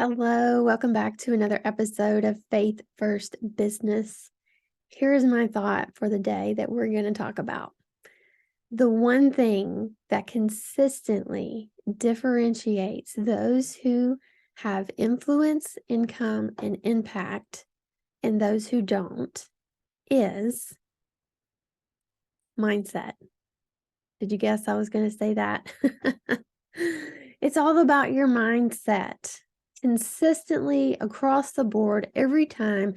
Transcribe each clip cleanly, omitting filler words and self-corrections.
Hello, welcome back to another episode of Faith First Business. Here's my thought for the day that we're going to talk about. The one thing that consistently differentiates those who have influence, income, and impact and those who don't is mindset. Did you guess I was going to say that? It's all about your mindset. Consistently across the board, every time,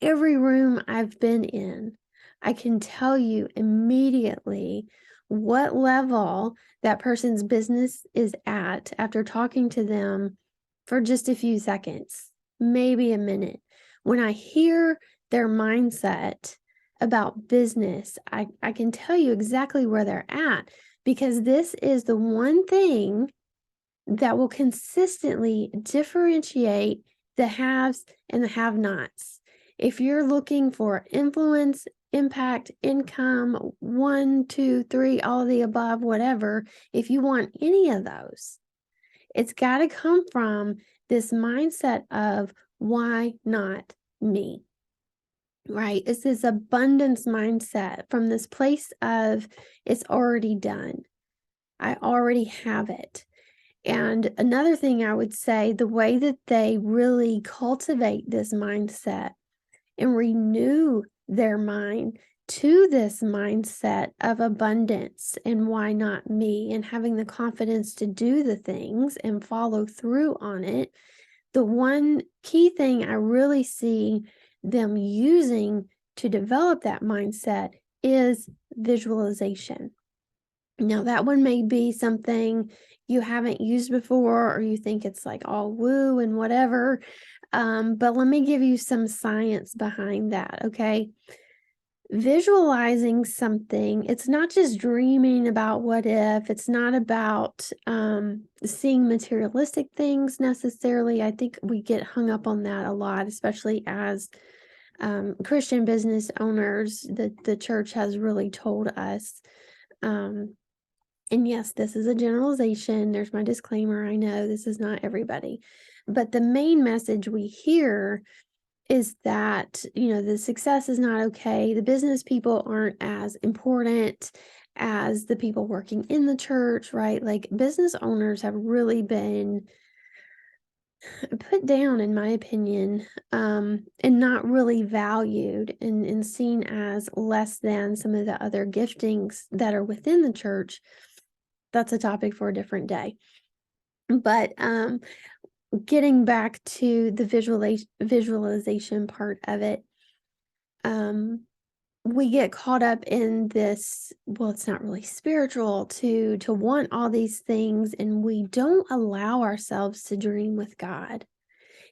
every room I've been in, I can tell you immediately what level that person's business is at after talking to them for just a few seconds, maybe a minute. When I hear their mindset about business, I can tell you exactly where they're at, because this is the one thing that will consistently differentiate the haves and the have-nots. If you're looking for influence, impact, income, 1, 2, 3, all of the above, whatever, if you want any of those, it's got to come from this mindset of why not me? Right? It's this abundance mindset from this place of it's already done. I already have it. And another thing I would say, the way that they really cultivate this mindset and renew their mind to this mindset of abundance and why not me, and having the confidence to do the things and follow through on it. The one key thing I really see them using to develop that mindset is visualization. Now, that one may be something you haven't used before, or you think it's like all woo and whatever. But let me give you some science behind that, okay? Visualizing something, it's not just dreaming about what if, it's not about seeing materialistic things necessarily. I think we get hung up on that a lot, especially as Christian business owners. The church has really told us. And yes, this is a generalization. There's my disclaimer. I know this is not everybody. But the main message we hear is that, the success is not okay. The business people aren't as important as the people working in the church, right? Like, business owners have really been put down, in my opinion, and not really valued and seen as less than some of the other giftings that are within the church. That's a topic for a different day. But getting back to the visualization part of it, we get caught up in this, well, it's not really spiritual to want all these things, and we don't allow ourselves to dream with God.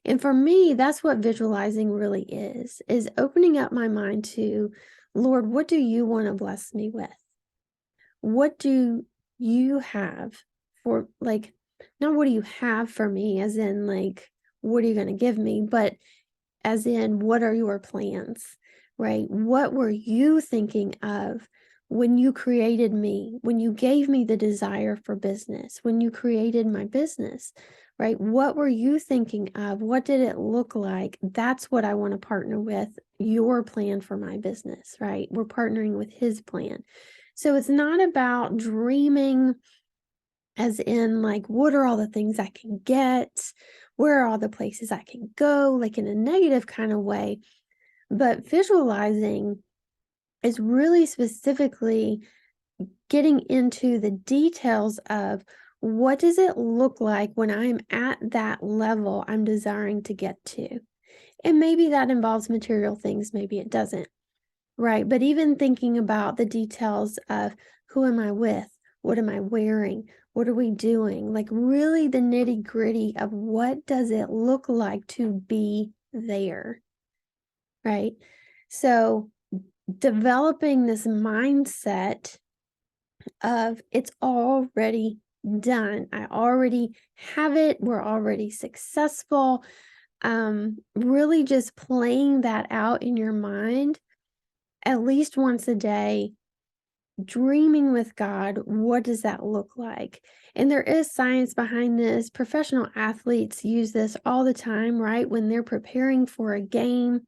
And for me, that's what visualizing really is opening up my mind to, Lord, what do you want to bless me with? What do you have for, like, not what do you have for me as in like, what are you going to give me, but as in, what are your plans, right? What were you thinking of when you created me, when you gave me the desire for business, when you created my business, right? What were you thinking of? What did it look like? That's what I want to partner with, your plan for my business, right? We're partnering with his plan. So it's not about dreaming as in like, what are all the things I can get? Where are all the places I can go? Like in a negative kind of way. But visualizing is really specifically getting into the details of, what does it look like when I'm at that level I'm desiring to get to? And maybe that involves material things, maybe it doesn't. Right. But even thinking about the details of, who am I with? What am I wearing? What are we doing? Like, really the nitty gritty of, what does it look like to be there? Right. So developing this mindset of, it's already done. I already have it. We're already successful. Really just playing that out in your mind at least once a day dreaming with God, what does that look like? And there is science behind this. Professional athletes use this all the time, right? When they're preparing for a game,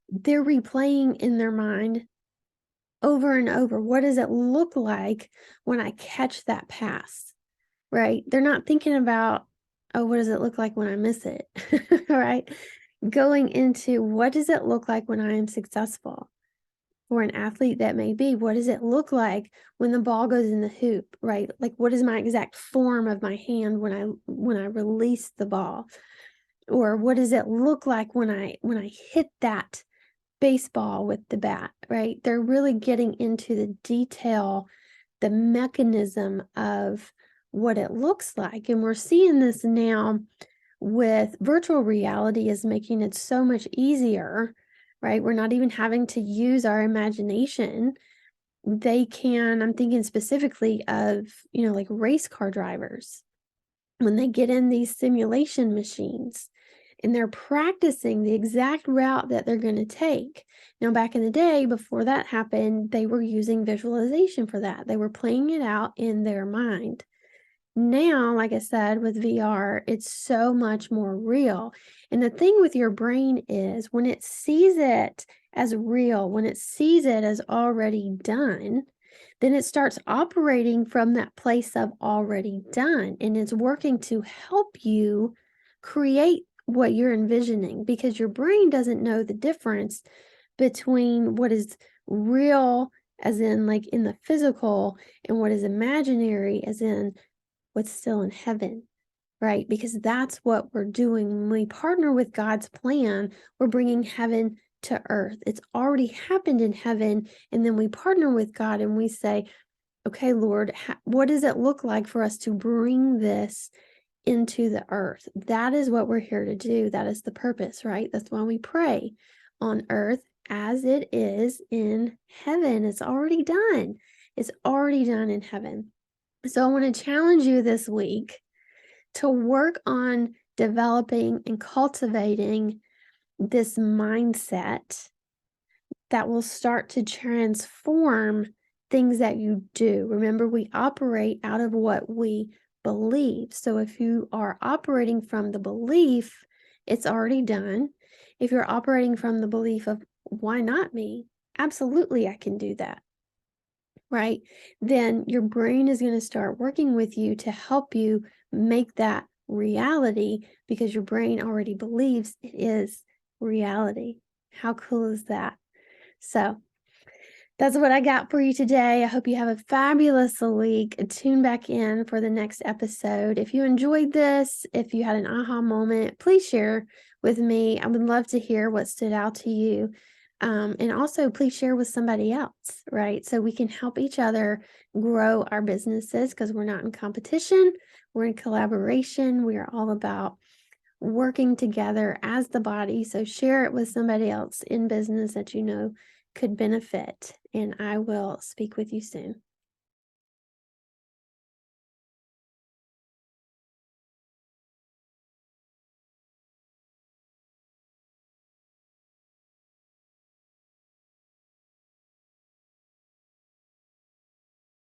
they're replaying in their mind over and over. What does it look like when I catch that pass, right? They're not thinking about, oh, what does it look like when I miss it, right? Going into what does it look like when I am successful? For an athlete that may be, what does it look like when the ball goes in the hoop, right? Like, what is my exact form of my hand when I release the ball? Or what does it look like when I hit that baseball with the bat, right? They're really getting into the detail, the mechanism of what it looks like. And we're seeing this now with virtual reality is making it so much easier, right? We're not even having to use our imagination. They can, I'm thinking specifically of, like race car drivers, when they get in these simulation machines and they're practicing the exact route that they're going to take. Now, back in the day, before that happened, they were using visualization for that. They were playing it out in their mind. Now, like I said, with VR, it's so much more real. And the thing with your brain is when it sees it as real, when it sees it as already done, then it starts operating from that place of already done. And it's working to help you create what you're envisioning, because your brain doesn't know the difference between what is real, as in like in the physical, and what is imaginary, as in what's still in heaven, right? Because that's what we're doing. When we partner with God's plan, we're bringing heaven to earth. It's already happened in heaven. And then we partner with God and we say, okay, Lord, what does it look like for us to bring this into the earth? That is what we're here to do. That is the purpose, right? That's why we pray on earth as it is in heaven. It's already done. It's already done in heaven. So I want to challenge you this week to work on developing and cultivating this mindset that will start to transform things that you do. Remember, we operate out of what we believe. So if you are operating from the belief, it's already done. If you're operating from the belief of, why not me? Absolutely, I can do that. Right? Then your brain is going to start working with you to help you make that reality, because your brain already believes it is reality. How cool is that? So that's what I got for you today. I hope you have a fabulous week. Tune back in for the next episode. If you enjoyed this, if you had an aha moment, please share with me. I would love to hear what stood out to you. And also, please share with somebody else, right? So we can help each other grow our businesses, because we're not in competition. We're in collaboration. We are all about working together as the body. So share it with somebody else in business that you know could benefit. And I will speak with you soon.